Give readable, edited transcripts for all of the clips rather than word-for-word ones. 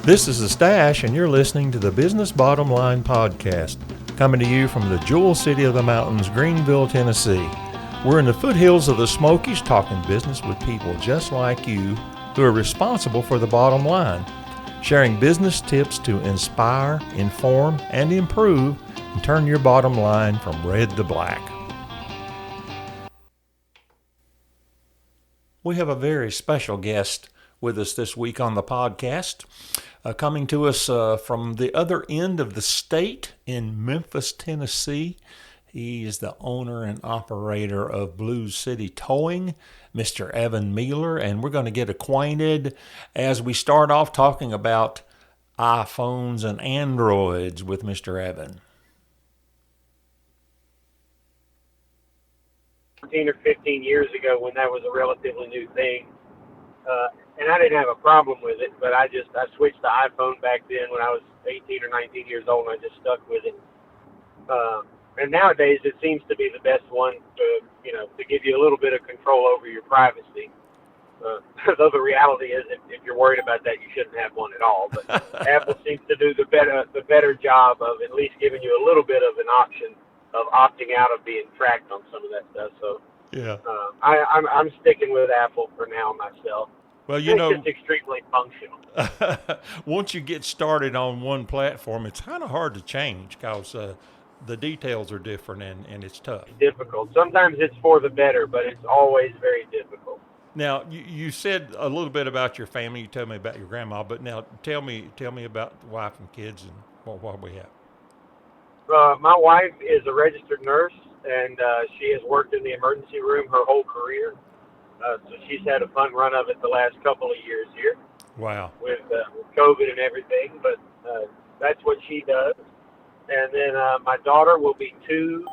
This is The Stash, and you're listening to the Business Bottom Line podcast, coming to you from the Jewel City of the Mountains, Greenville, Tennessee. We're in the foothills of the Smokies, talking business with people just like you who are responsible for the bottom line, sharing business tips to inspire, inform, and improve, and turn your bottom line from red to black. We have a very special guest with us this week on the podcast, coming to us from the other end of the state in Memphis, Tennessee. He is the owner and operator of Blue City Towing, Mr. Evan Mueller, and we're going to get acquainted as we start off talking about iPhones and Androids with Mr. Evan. 14 or 15 years ago when that was a relatively new thing. And I didn't have a problem with it, but I switched to iPhone back then when I was 18 or 19 years old, and I just stuck with it. And nowadays it seems to be the best one to give you a little bit of control over your privacy. Though the reality is, if you're worried about that, you shouldn't have one at all. But Apple seems to do the better job of at least giving you a little bit of an option of opting out of being tracked on some of that stuff. So Yeah. I'm sticking with Apple for now myself. Well, it's just extremely functional. Once you get started on one platform, it's kind of hard to change because the details are different and it's tough. It's difficult. Sometimes it's for the better, but it's always very difficult. Now, you said a little bit about your family. You told me about your grandma, but now tell me about the wife and kids and what we have. My wife is a registered nurse, and she has worked in the emergency room her whole career. So she's had a fun run of it the last couple of years here. Wow. With COVID and everything, but that's what she does. And then my daughter will be 2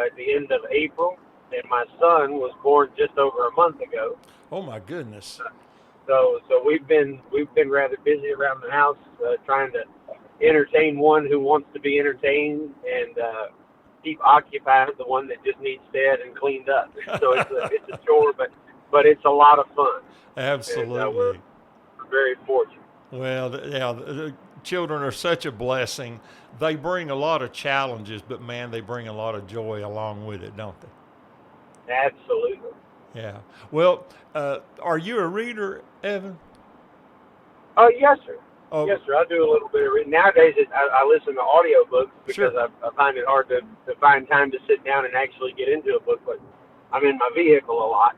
at the end of April, and my son was born just over a month ago. Oh my goodness. So we've been rather busy around the house trying to entertain one who wants to be entertained and keep occupied the one that just needs fed and cleaned up. So it's a chore, but it's a lot of fun. Absolutely. And, we're very fortunate. Well, the children are such a blessing. They bring a lot of challenges, but man, they bring a lot of joy along with it, don't they? Absolutely. Yeah. Well, are you a reader, Evan? Yes, sir. Oh. Yes, sir. I do a little bit of reading. Nowadays, I listen to audiobooks because Sure. I find it hard to find time to sit down and actually get into a book. But I'm in my vehicle a lot.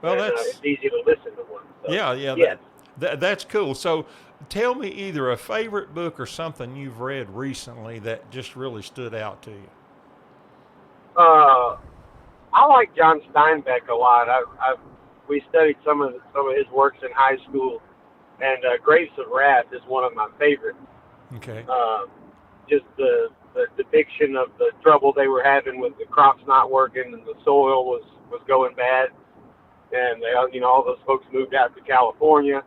Well, and, it's easy to listen to one. So, yeah. Yes. That's cool. So tell me either a favorite book or something you've read recently that just really stood out to you. I like John Steinbeck a lot. We studied some of his works in high school, and Grapes of Wrath is one of my favorites. Okay. Just the depiction of the trouble they were having with the crops not working and the soil was going bad, and all those folks moved out to California,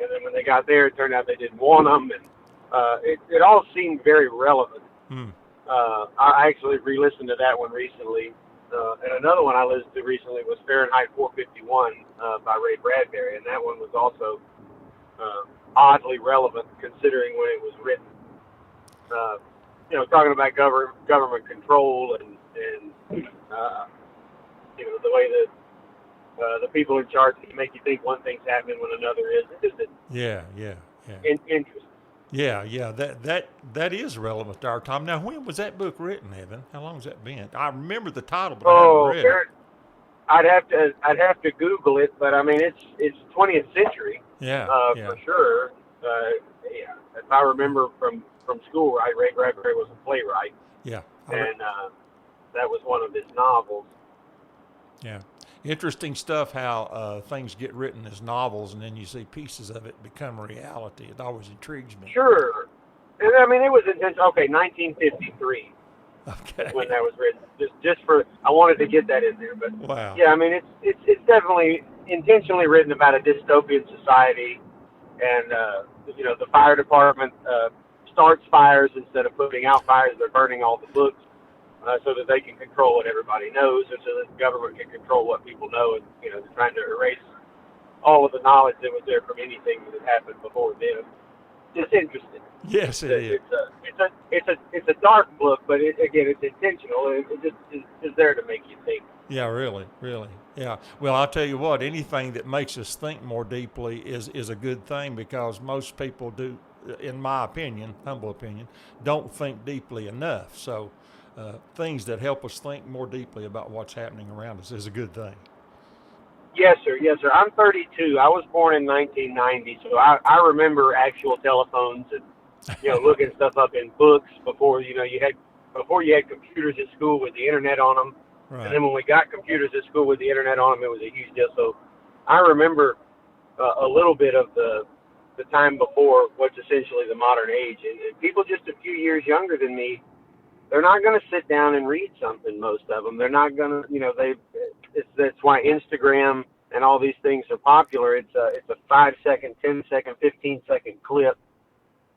and then when they got there, it turned out they didn't want them, and it all seemed very relevant. I actually re-listened to that one recently. And another one I listened to recently was Fahrenheit 451 by Ray Bradbury, and that one was also oddly relevant considering when it was written. Talking about government control and the way that the people in charge make you think one thing's happening when another isn't. Yeah. Interesting. Yeah. That is relevant to our time. Now, when was that book written, Evan? How long has that been? I remember the title, but I haven't read it. I'd have to Google it, but I mean it's 20th century. Yeah. For sure. If I remember from school, right, Ray Bradbury was a playwright. Yeah. And that was one of his novels. Yeah. Interesting stuff how things get written as novels and then you see pieces of it become reality. It always intrigues me. Sure. And I mean, it was intentional. Okay, 1953. Okay. When that was written. Just for, I wanted to get that in there. But wow. Yeah, I mean, it's definitely intentionally written about a dystopian society. And, the fire department starts fires instead of putting out fires. They're burning all the books. So that they can control what everybody knows, and so that the government can control what people know, and they're trying to erase all of the knowledge that was there from anything that happened before them. just interesting. Yes, it is. It's a dark book, but again, it's intentional. It just is there to make you think. Yeah, really, really. Yeah. Well, I'll tell you what, anything that makes us think more deeply is a good thing, because most people do, in my opinion, humble opinion, don't think deeply enough. So things that help us think more deeply about what's happening around us is a good thing. Yes, sir. Yes, sir. I'm 32. I was born in 1990, so I remember actual telephones and looking stuff up in books before you had computers at school with the internet on them, and Right. then when we got computers at school with the internet on them, it was a huge deal. So I remember a little bit of the time before what's essentially the modern age, and people just a few years younger than me, they're not going to sit down and read something. Most of them, they're not going to, that's why Instagram and all these things are popular. It's a 5 second, 10 second, 15 second clip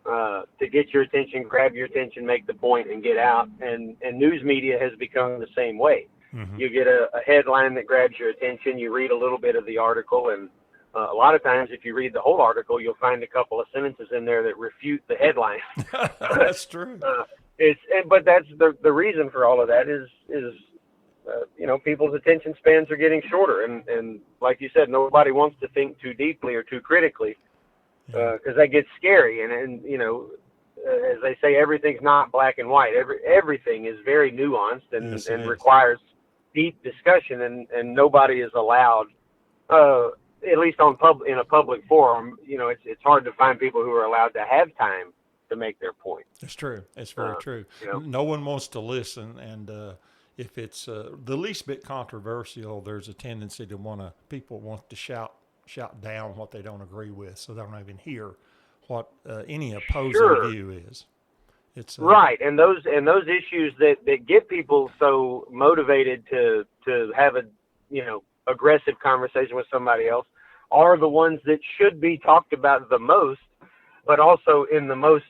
to get your attention, grab your attention, make the point, and get out. And news media has become the same way. Mm-hmm. You get a headline that grabs your attention, you read a little bit of the article, and a lot of times if you read the whole article, you'll find a couple of sentences in there that refute the headline. That's true. But that's the reason for all of that is people's attention spans are getting shorter, and like you said, nobody wants to think too deeply or too critically, because that gets scary. And as they say, everything's not black and white. Everything is very nuanced and, Yes, and requires deep discussion, and nobody is allowed, at least in a public forum. It's hard to find people who are allowed to have time to make their point. It's true. It's very true. No one wants to listen, and if it's the least bit controversial, there's a tendency to people want to shout down what they don't agree with, so they don't even hear what any opposing view is. It's right, and those issues that get people so motivated to have a aggressive conversation with somebody else are the ones that should be talked about the most, but also in the most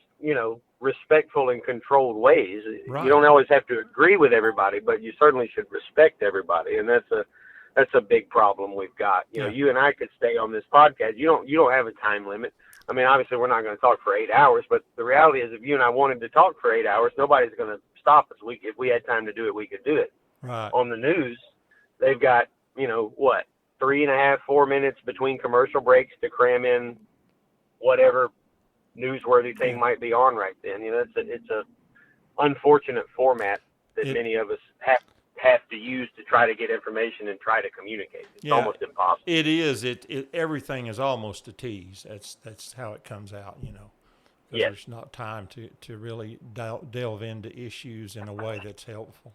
respectful and controlled ways. Right. You don't always have to agree with everybody, but you certainly should respect everybody, and that's a big problem we've got. You and I could stay on this podcast. You don't have a time limit. I mean, obviously we're not going to talk for 8 hours, but the reality is if you and I wanted to talk for 8 hours, nobody's going to stop us. If we had time to do it, we could do it. Right. On the news, they've got 3.5, 4 minutes between commercial breaks to cram in whatever newsworthy thing might be on right then. It's a unfortunate format that many of us have to use to try to get information and try to communicate. It's almost impossible. It is. Everything is almost a tease. That's how it comes out. Because there's not time to really delve into issues in a way that's helpful.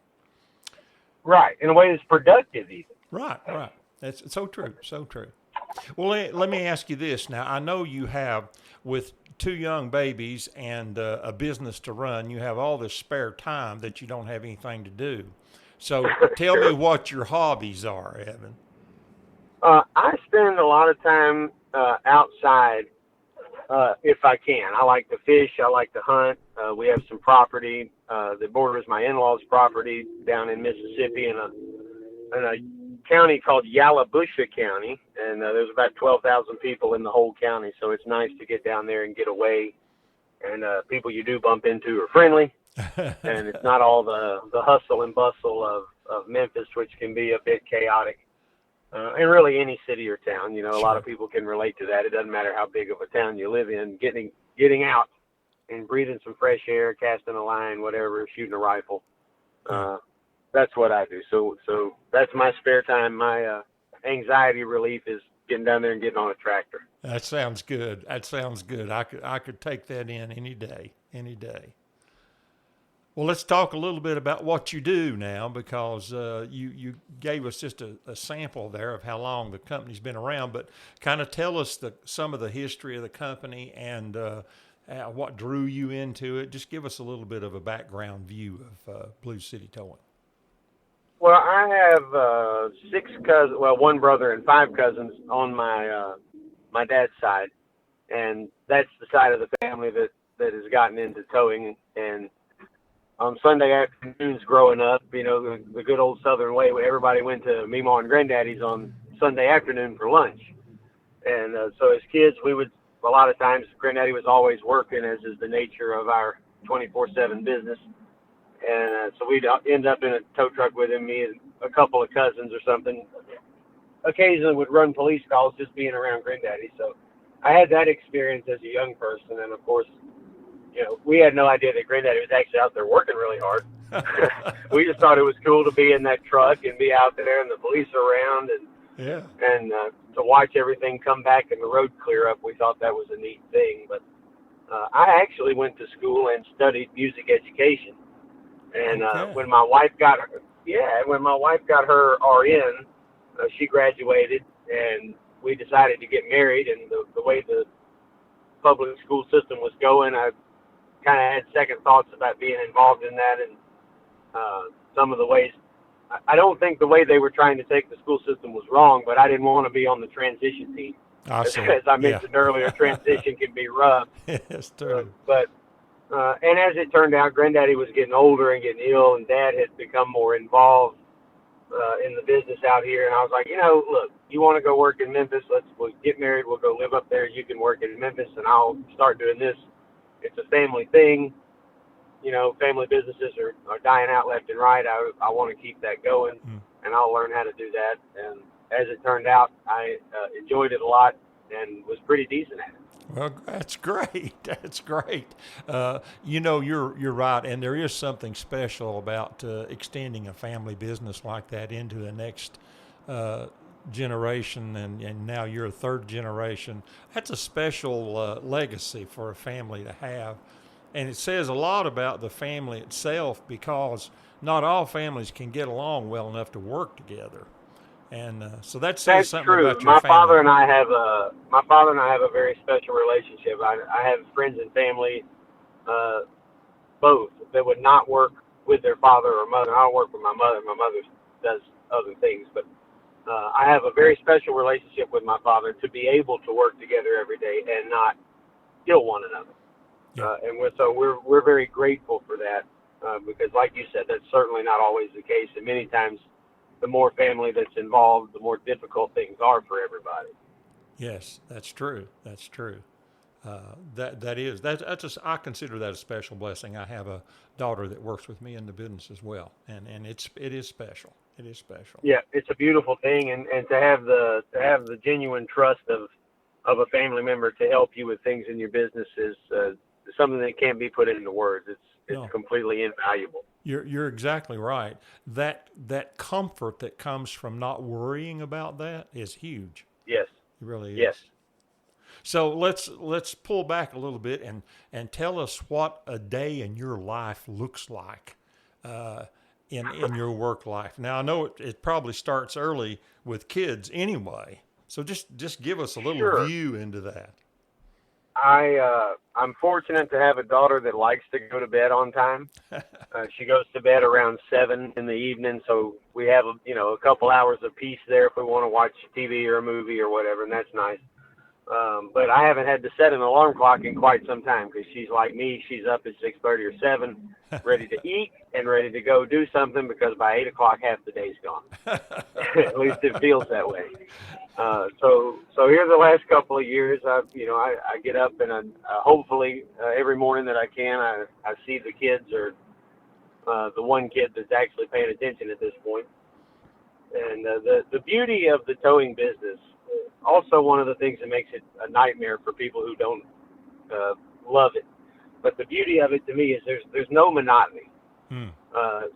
Right, in a way that's productive even. Right. That's so true, so true. Well, let me ask you this. Now, I know you have, with 2 young babies and a business to run, you have all this spare time that you don't have anything to do. So tell me what your hobbies are, Evan. I spend a lot of time outside if I can. I like to fish. I like to hunt. We have some property that borders my in-laws' property down in Mississippi in a county called Yalobusha County, and there's about 12,000 people in the whole county, so it's nice to get down there and get away. And people you do bump into are friendly, and it's not all the hustle and bustle of Memphis, which can be a bit chaotic. And really any city or town, a lot of people can relate to that. It doesn't matter how big of a town you live in. Getting out and breathing some fresh air, casting a line, whatever, shooting a rifle. That's what I do. So that's my spare time. My anxiety relief is getting down there and getting on a tractor. That sounds good. I could take that in any day. Well, let's talk a little bit about what you do now, because you gave us just a sample there of how long the company's been around, but kind of tell us some of the history of the company and what drew you into it. Just give us a little bit of a background view of Blue City Towing. Well, I have 6 cousins, 1 brother and 5 cousins on my dad's side, and that's the side of the family that has gotten into towing. And on Sunday afternoons growing up, the good old Southern way, everybody went to Meemaw and Granddaddy's on Sunday afternoon for lunch. And so as kids, we would a lot of times Granddaddy was always working, as is the nature of our 24/7 business. And so we'd end up in a tow truck with him, me and a couple of cousins or something. Occasionally would run police calls just being around Granddaddy. So I had that experience as a young person. And of course, we had no idea that Granddaddy was actually out there working really hard. We just thought it was cool to be in that truck and be out there and the police around and to watch everything come back and the road clear up. We thought that was a neat thing. But I actually went to school and studied music education. And when my wife got her RN, she graduated, and we decided to get married. And the way the public school system was going, I kind of had second thoughts about being involved in that. And some of the ways, I don't think the way they were trying to take the school system was wrong, but I didn't want to be on the transition team. As I mentioned earlier, transition can be rough. Yes, true. And as it turned out, Granddaddy was getting older and getting ill, and Dad had become more involved in the business out here. And I was like, look, you want to go work in Memphis? We'll get married. We'll go live up there. You can work in Memphis, and I'll start doing this. It's a family thing. Family businesses are dying out left and right. I want to keep that going, and I'll learn how to do that. And as it turned out, I enjoyed it a lot and was pretty decent at it. Well, that's great. That's great. You're right, and there is something special about extending a family business like that into the next generation, and now you're a third generation. That's a special legacy for a family to have, and it says a lot about the family itself, because not all families can get along well enough to work together. And so that says something true. about your family. My father and I have a very special relationship. I have friends and family, both, that would not work with their father or mother. I don't work with my mother. My mother does other things, but I have a very special relationship with my father to be able to work together every day and not kill one another. Yeah. And we're very grateful for that, because, like you said, that's certainly not always the case, and many times the more family that's involved, the more difficult things are for everybody. Yes, that's true. That's true. I consider that a special blessing. I have a daughter that works with me in the business as well, and it is special. It is special. Yeah, it's a beautiful thing, and to have the genuine trust of a family member to help you with things in your business is something that can't be put into words. It's completely invaluable. You're exactly right. That comfort that comes from not worrying about that is huge. Yes. It really is. Yes. So let's pull back a little bit and tell us what a day in your life looks like in your work life. Now, I know it probably starts early with kids anyway. So just give us a little view into that. I'm fortunate to have a daughter that likes to go to bed on time. She goes to bed around 7 in the evening, so we have a couple hours of peace there if we want to watch TV or a movie or whatever, and that's nice. But I haven't had to set an alarm clock in quite some time, because she's like me. She's up at 6:30 or 7, ready to eat and ready to go do something, because by 8 o'clock half the day's gone. At least it feels that way. So here the last couple of years, I get up and hopefully every morning that I can, I see the kids, or the one kid that's actually paying attention at this point. And the beauty of the towing business, also one of the things that makes it a nightmare for people who don't love it. But the beauty of it to me is there's no monotony.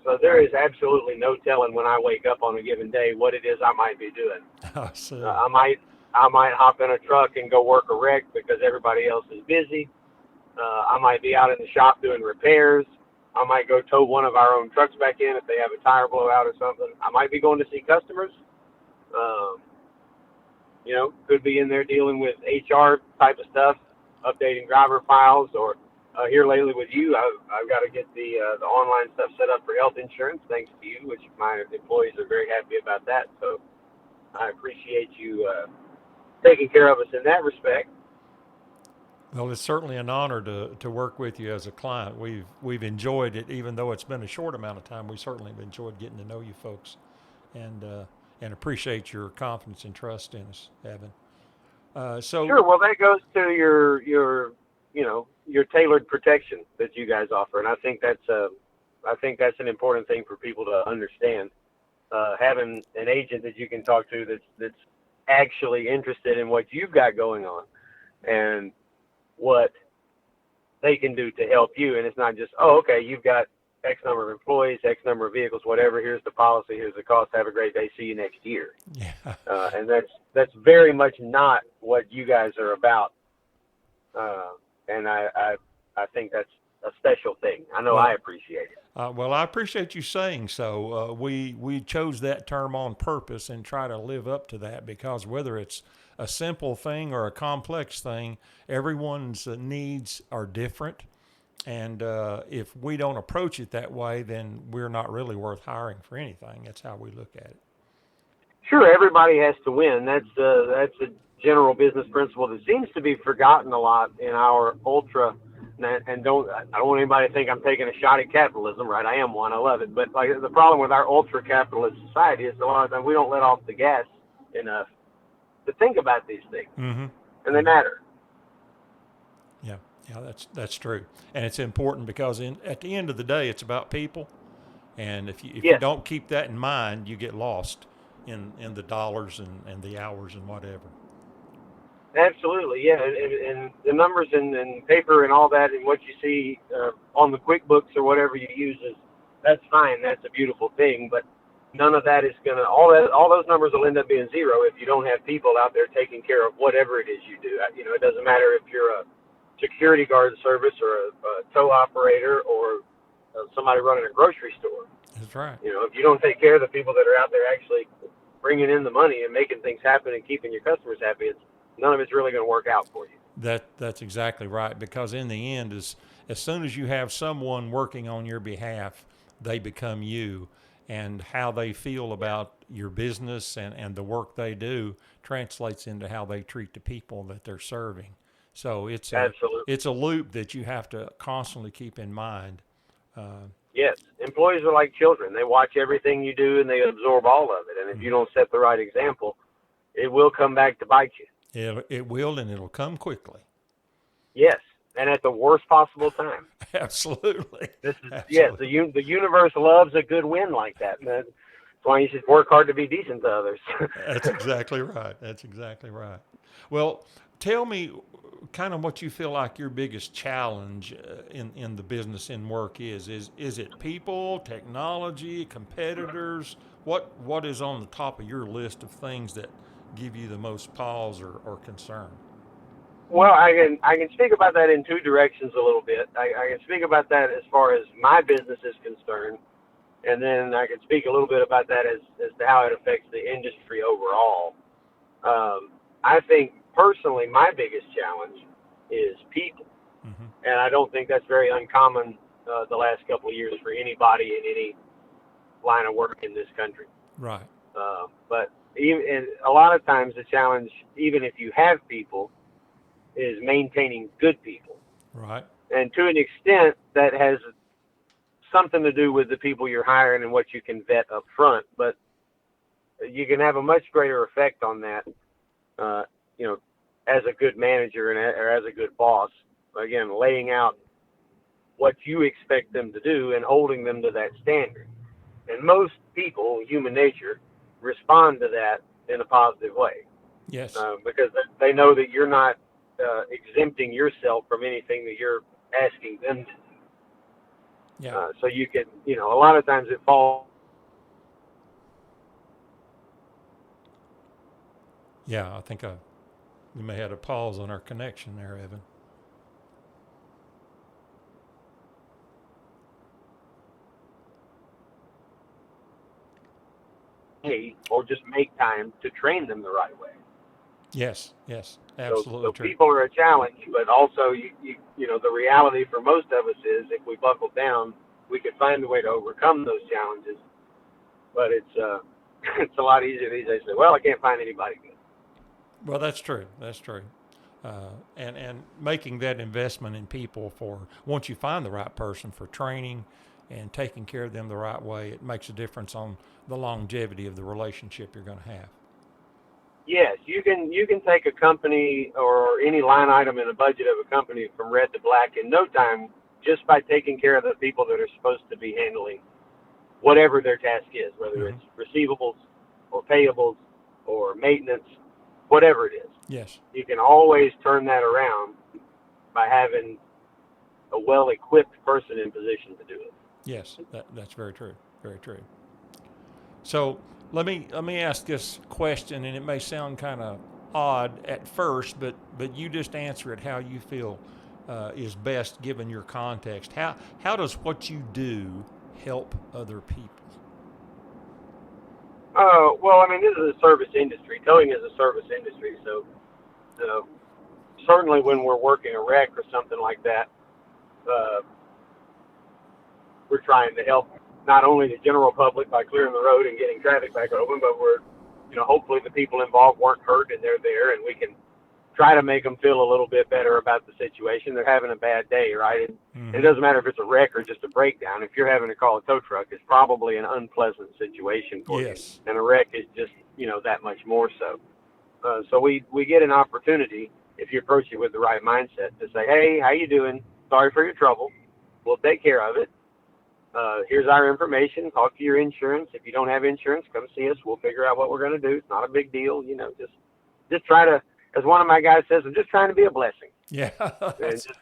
So there is absolutely no telling when I wake up on a given day what it is I might be doing. I might hop in a truck and go work a wreck because everybody else is busy. I might be out in the shop doing repairs. I might go tow one of our own trucks back in if they have a tire blowout or something. I might be going to see customers. Could be in there dealing with HR type of stuff, updating driver files, or here lately with you, I've got to get the online stuff set up for health insurance, thanks to you, which my employees are very happy about that. So I appreciate you taking care of us in that respect. Well, it's certainly an honor to work with you as a client. We've enjoyed it, even though it's been a short amount of time. We certainly have enjoyed getting to know you folks, and appreciate your confidence and trust in us, Evan. So Sure. Well, that goes to your tailored protection that you guys offer, and I think that's an important thing for people to understand. Having an agent that you can talk to that's actually interested in what you've got going on and what they can do to help you, and it's not just, oh, okay, you've got X number of employees, X number of vehicles, whatever. Here's the policy. Here's the cost. Have a great day. See you next year. yeah, And that's very much not what you guys are about. And I think that's a special thing. I know I well, appreciate it. well, I appreciate you saying so. We chose that term on purpose and try to live up to that because whether it's a simple thing or a complex thing, everyone's needs are different. And if we don't approach it that way, then we're not really worth hiring for anything. That's how we look at it. Sure, everybody has to win. That's a general business principle that seems to be forgotten a lot in our ultra. And I don't want anybody to think I'm taking a shot at capitalism, right? I am one. I love it. But like the problem with our ultra capitalist society is a lot of times we don't let off the gas enough to think about these things, Mm-hmm. and they matter. Yeah, yeah, that's true, and it's important because at the end of the day, it's about people, and if you Yes. don't keep that in mind, you get lost in the dollars and the hours and whatever. Absolutely, yeah, and the numbers and paper and all that, and what you see on the QuickBooks or whatever you use that's fine. That's a beautiful thing, but none of that is gonna all those numbers will end up being zero if you don't have people out there taking care of whatever it is you do. It doesn't matter if you're a security guard service or a tow operator or somebody running a grocery store. That's right. If you don't take care of the people that are out there actually bringing in the money and making things happen and keeping your customers happy, none of it's really going to work out for you. That's exactly right. Because in the end, as soon as you have someone working on your behalf, they become you, and how they feel about your business and the work they do translates into how they treat the people that they're serving. So Absolutely. it's a loop that you have to constantly keep in mind. Uh, Yes. Employees are like children. They watch everything you do and they absorb all of it. And if you don't set the right example, it will come back to bite you. it will, and it'll come quickly. Yes. And at the worst possible time. Absolutely. Yes, Absolutely. the universe loves a good win like that. And that's why you should work hard to be decent to others. That's exactly right. That's exactly right. Well, tell me kind of what you feel like your biggest challenge in the business and work is it people, technology, competitors? What is on the top of your list of things that give you the most pause or concern? Well, I can speak about that in two directions a little bit. I can speak about that as far as my business is concerned, and then I can speak a little bit about that as to how it affects the industry overall. I think personally, my biggest challenge is people, Hmm. and I don't think that's very uncommon the last couple of years for anybody in any line of work in this country. Right. But even and a lot of times, the challenge, even if you have people, is maintaining good people, Right. and to an extent, that has something to do with the people you're hiring and what you can vet up front. But you can have a much greater effect on that, uh, as a good manager or as a good boss. Again, laying out what you expect them to do and holding them to that standard. And most people, human nature, respond to that in a positive way Yes. because they know that you're not exempting yourself from anything that you're asking them to do. Yeah. So you can, a lot of times it falls. Yeah. I think we may have a pause on our connection there, Evan. Or just make time to train them the right way. Yes. Yes. So Absolutely true. people are a challenge, but also the reality for most of us is if we buckle down, we can find a way to overcome those challenges. But it's it's a lot easier these days to say, well, I can't find anybody good. Well, that's true. That's true. And making that investment in people for once you find the right person for training and taking care of them the right way, it makes a difference on the longevity of the relationship you're going to have. Yes, you can take a company or any line item in a budget of a company from red to black in no time, just by taking care of the people that are supposed to be handling whatever their task is, whether it's receivables or payables or maintenance, whatever it is. Yes. You can always turn that around by having a well-equipped person in position to do it. Yes, that's very true. Very true. So let me ask this question, and it may sound kind of odd at first, but you just answer it how you feel is best given your context. How does what you do help other people? Well, I mean, this is a service industry. Towing is a service industry, so certainly when we're working a wreck or something like that, we're trying to help not only the general public by clearing the road and getting traffic back open, but we're, hopefully the people involved weren't hurt and they're there, and we can try to make them feel a little bit better about the situation. They're having a bad day, right? And it doesn't matter if it's a wreck or just a breakdown. If you're having to call a tow truck, it's probably an unpleasant situation for you. And a wreck is just, that much more so. So we get an opportunity, if you approach it with the right mindset, to say, hey, how you doing? Sorry for your trouble. We'll take care of it. Here's our information. Talk to your insurance. If you don't have insurance, come see us. We'll figure out what we're going to do. It's not a big deal. Just try to, as one of my guys says, I'm just trying to be a blessing. Yeah, that's just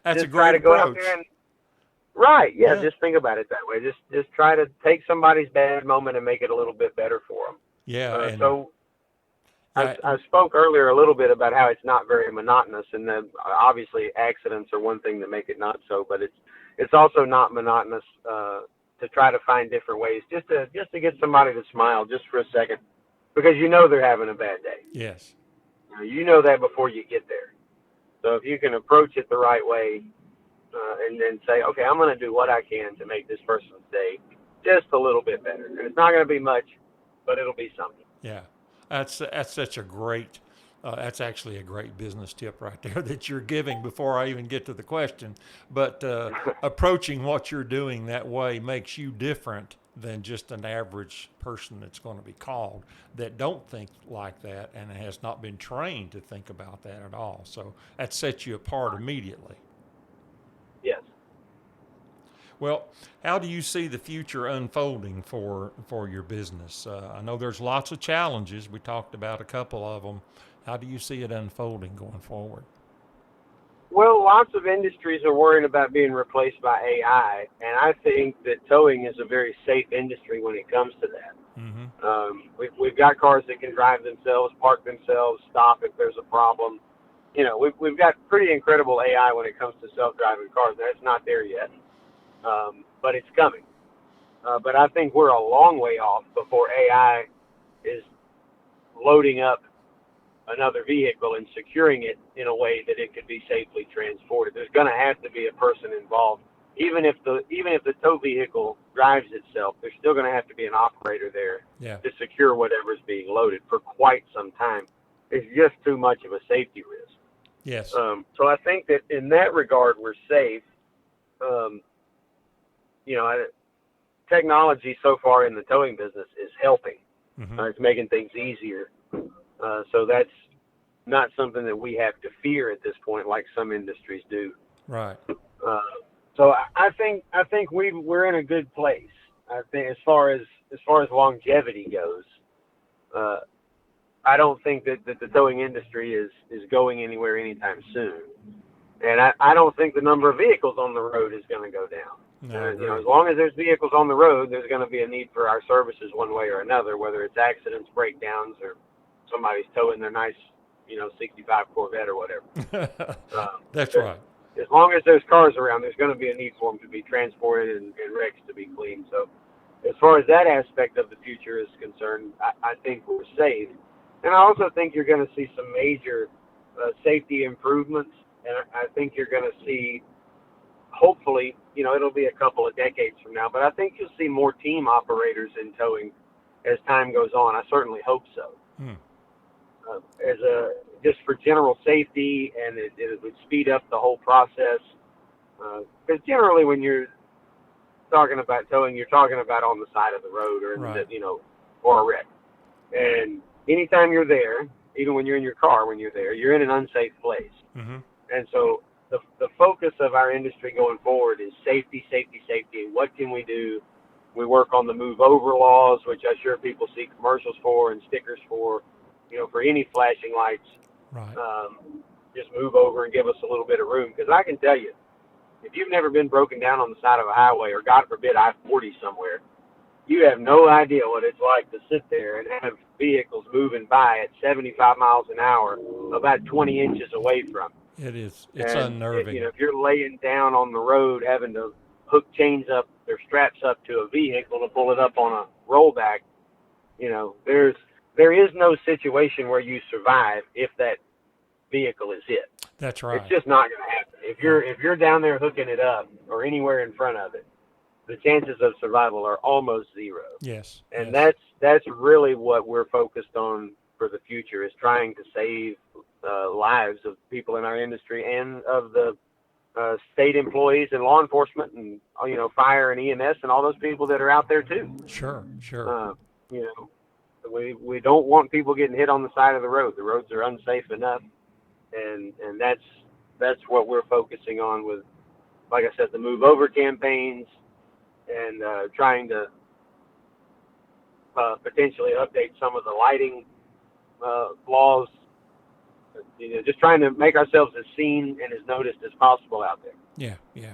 a great try to go approach. out there and, right, yeah, just think about it that way. Just try to take somebody's bad moment and make it a little bit better for them. Yeah. I spoke earlier a little bit about how it's not very monotonous, and then obviously accidents are one thing that make it not so, but it's also not monotonous to try to find different ways just to get somebody to smile just for a second, because they're having a bad day. Yes. You know that before you get there. So if you can approach it the right way and then say, okay, I'm going to do what I can to make this person's day just a little bit better. And it's not going to be much, but it'll be something. Yeah. That's such a great, that's actually a great business tip right there that you're giving before I even get to the question. But approaching what you're doing that way makes you different than just an average person that's going to be called that don't think like that and has not been trained to think about that at all. So that sets you apart immediately. Yes. Well, how do you see the future unfolding for your business? I know there's lots of challenges. We talked about a couple of them. How do you see it unfolding going forward? Well, lots of industries are worrying about being replaced by AI, and I think that towing is a very safe industry when it comes to that. We've got cars that can drive themselves, park themselves, stop if there's a problem. We've got pretty incredible AI when it comes to self-driving cars. That's not there yet, but it's coming. But I think we're a long way off before AI is loading up another vehicle and securing it in a way that it could be safely transported. There's going to have to be a person involved. Even if the tow vehicle drives itself, there's still going to have to be an operator there to secure whatever's being loaded for quite some time. It's just too much of a safety risk. Yes. So I think that in that regard, we're safe. Technology so far in the towing business is helping. It's making things easier. So that's not something that we have to fear at this point, like some industries do. Right. So I think we're in a good place. I think as far as longevity goes, I don't think that the towing industry is going anywhere anytime soon. And I don't think the number of vehicles on the road is going to go down. No, as long as there's vehicles on the road, there's going to be a need for our services one way or another, whether it's accidents, breakdowns, or somebody's towing their nice, 65 Corvette or whatever. That's right. As long as there's cars around, there's going to be a need for them to be transported and wrecks to be cleaned. So as far as that aspect of the future is concerned, I think we're safe. And I also think you're going to see some major safety improvements. And I think you're going to see, hopefully, it'll be a couple of decades from now, but I think you'll see more team operators in towing as time goes on. I certainly hope so. Just for general safety, and it would speed up the whole process. Because generally, when you're talking about towing, you're talking about on the side of the road or or a wreck. And anytime you're there, even when you're in your car, when you're there, you're in an unsafe place. Mm-hmm. And so the focus of our industry going forward is safety, safety, safety. What can we do? We work on the move over laws, which I'm sure people see commercials for and stickers for, for any flashing lights. Right. Just move over and give us a little bit of room. Because I can tell you, if you've never been broken down on the side of a highway, or God forbid I-40 somewhere, you have no idea what it's like to sit there and have vehicles moving by at 75 miles an hour about 20 inches away from you. It is. It's And unnerving. if you're laying down on the road having to hook chains up, their straps up to a vehicle to pull it up on a rollback, there is no situation where you survive if that vehicle is hit. That's right. It's just not going to happen. If you're down there hooking it up or anywhere in front of it, the chances of survival are almost zero. Yes. And yes. that's really what we're focused on for the future, is trying to save lives of people in our industry and of the state employees and law enforcement and fire and EMS and all those people that are out there too. Sure. We don't want people getting hit on the side of the road. The roads are unsafe enough, and that's what we're focusing on with, like I said, the move over campaigns and trying to potentially update some of the lighting laws. Just trying to make ourselves as seen and as noticed as possible out there. Yeah.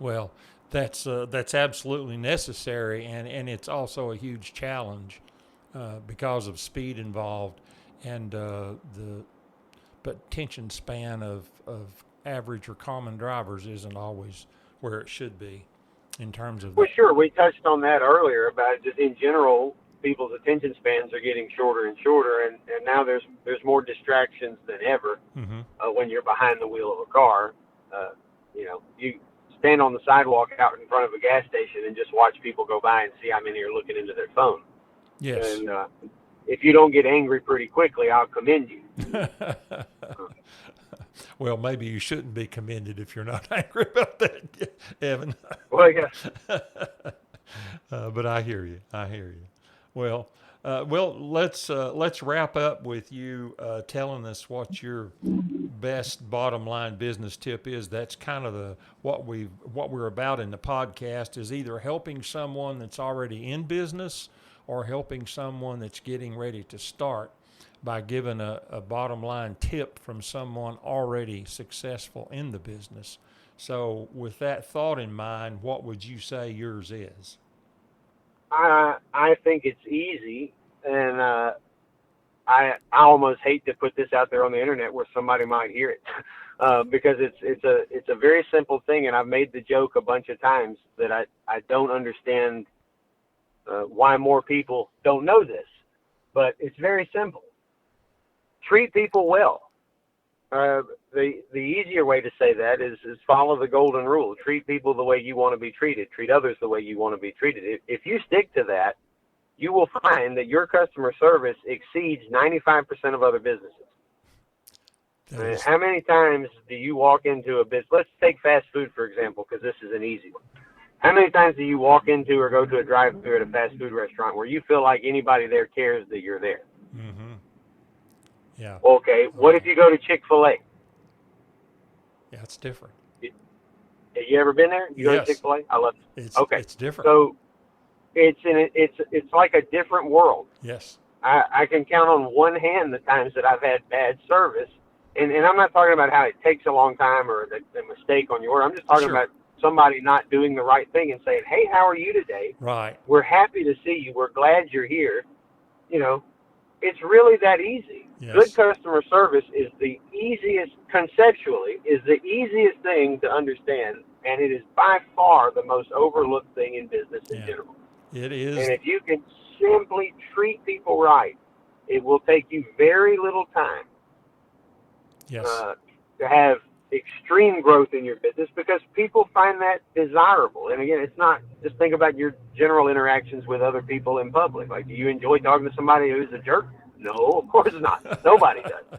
Well, that's absolutely necessary, and it's also a huge challenge because of speed involved and the attention span of average or common drivers isn't always where it should be in terms of. Well, sure, we touched on that earlier about just in general, people's attention spans are getting shorter and shorter, and now there's more distractions than ever. Mm-hmm. When you're behind the wheel of a car. You stand on the sidewalk out in front of a gas station and just watch people go by and see how many are looking into their phone. Yes. And if you don't get angry pretty quickly, I'll commend you. Well, maybe you shouldn't be commended if you're not angry about that, Evan. Well, yeah. But I hear you. Well, let's wrap up with you telling us what your best bottom line business tip is. That's kind of what we're about in the podcast, is either helping someone that's already in business or helping someone that's getting ready to start by giving a bottom line tip from someone already successful in the business. So with that thought in mind, what would you say yours is? I think it's easy, and I almost hate to put this out there on the internet where somebody might hear it, because it's a very simple thing, and I've made the joke a bunch of times that I don't understand why more people don't know this, but it's very simple. Treat people well. The easier way to say that is follow the golden rule. Treat people the way you want to be treated. Treat others the way you want to be treated. If you stick to that, you will find that your customer service exceeds 95% of other businesses. How many times do you walk into a business? Let's take fast food, for example, because this is an easy one. How many times do you walk into or go to a drive-thru at a fast food restaurant where you feel like anybody there cares that you're there? Mm-hmm. Yeah. Okay, what if you go to Chick-fil-A? Yeah, it's different. Have you ever been there? You go Yes. to Chick-fil-A? I love it. Okay. It's different. So it's like a different world. Yes. I can count on one hand the times that I've had bad service. And I'm not talking about how it takes a long time or the mistake on your order. I'm just talking about somebody not doing the right thing and saying, hey, how are you today? Right. We're happy to see you. We're glad you're here. It's really that easy. Yes. Good customer service is the easiest, conceptually, is the easiest thing to understand, and it is by far the most overlooked thing in business in general. It is. And if you can simply treat people right, it will take you very little time to have extreme growth in your business, because people find that desirable. And again, it's not just think about your general interactions with other people in public. Like, do you enjoy talking to somebody who's a jerk? No, of course not. Nobody does.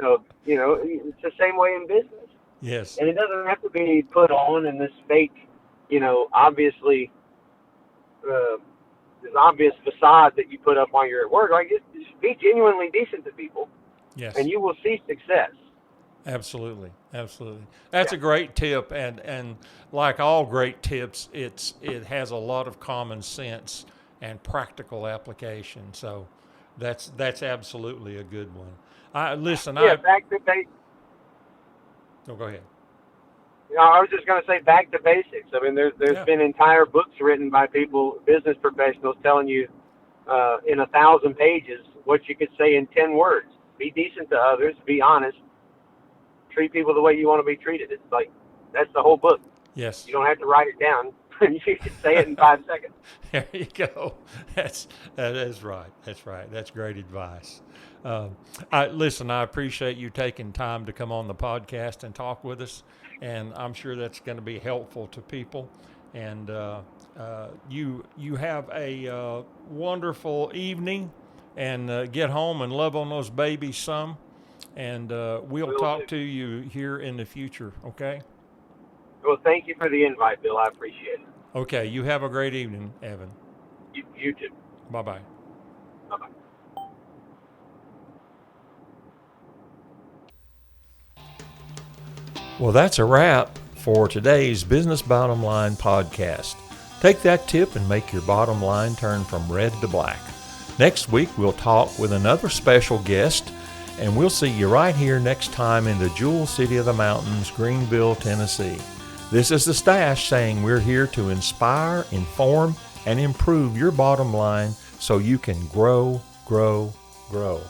So, it's the same way in business. Yes. And it doesn't have to be put on in this fake, obviously, this obvious facade that you put up while you're at work. Like, just be genuinely decent to people. Yes. and you will see success. Absolutely. That's Yeah. a great tip, and like all great tips, it has a lot of common sense and practical application. So that's absolutely a good one. I listen. Yeah, back to basics. Oh, go ahead. I was just going to say back to basics. I mean, there's Yeah. been entire books written by people, business professionals, telling you in 1,000 pages what you could say in 10 words. Be decent to others. Be honest. Treat people the way you want to be treated. It's like that's the whole book. Yes. You don't have to write it down. You can say it in 5 seconds. There you go. That is right. That's right. That's great advice. Listen, I appreciate you taking time to come on the podcast and talk with us, and I'm sure that's going to be helpful to people. And you have a wonderful evening, and get home and love on those babies some. And we'll talk to you here in the future. Okay. Well, thank you for the invite, Bill. I appreciate it. Okay. You have a great evening, Evan. You too. Bye-bye. Bye-bye. Well, that's a wrap for today's Business Bottom Line podcast. Take that tip and make your bottom line turn from red to black. Next week, we'll talk with another special guest, and we'll see you right here next time in the Jewel City of the Mountains, Greenville, Tennessee. This is the Stash saying we're here to inspire, inform, and improve your bottom line so you can grow, grow, grow.